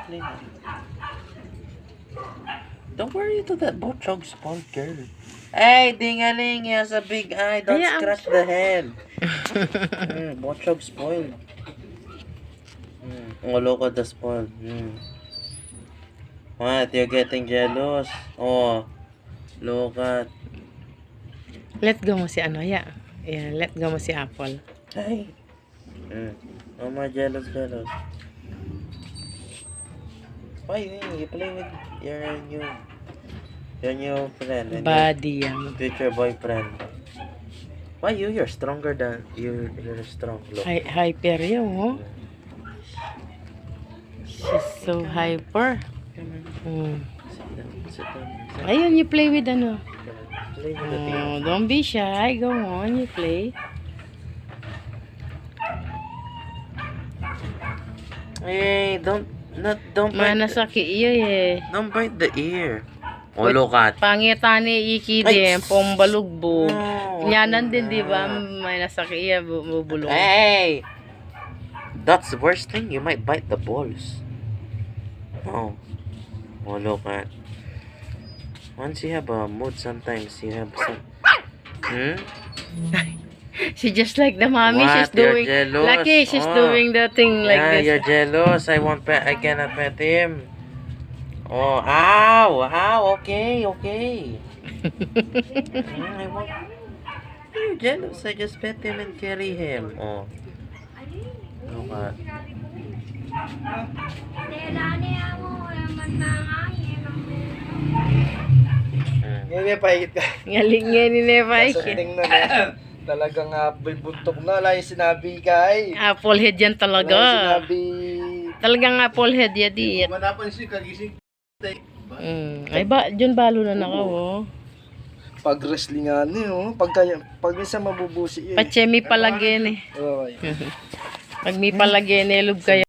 play na. Don't worry to that Bochog spoiled girl. Hey, Dingaling, he has a big eye. Don't scratch the head. Bochog spoiled. Oh, look at the spoiled. What? You're getting jealous? Oh, look at. Let go mo si ano, yeah. Yeah, let go mo si Apple. Hey. Oh my, jealous. Why you play with your new friend and Body your future boyfriend? Why you're stronger than you're strong. Look. Hyper yun, oh. She's so hyper. Sit down. Ayun, you play with ano. Play with the thing. Oh, don't be shy. Go on, you play. Hey, don't bite. Manasaki iyo eh. Don't bite the ear. Oh, look at. Pangitani iki din, pombalugbo. Oh, Nyanan din, di ba? May nasaki iya, bubulong. Hey! That's the worst thing. You might bite the balls. Oh. Oh, look at. Once you have a mood, sometimes you have some... She just like the mommy. What? She's doing... You're jealous? Lucky, she's doing the thing like Yeah, this. you're jealous. I cannot pet him. Oh, ow, okay. You're jealous. I just pet him and carry him. Oh. Oh, what? Ngayon pahigit ka. Ngaling ni Levi. Tingnan na. Talagang buntok na. Wala yung sinabi kay. Apple head yan talaga. Wala yung sinabi. Talagang apple head yan di. Manapan siya kagising. Ay ba, dyan balo na nakaw oh. Pag wrestlingan niyo, pag minsan mabubusi yun. Pache may palagyan eh. Okay. Pag may palagyan eh, lub kayo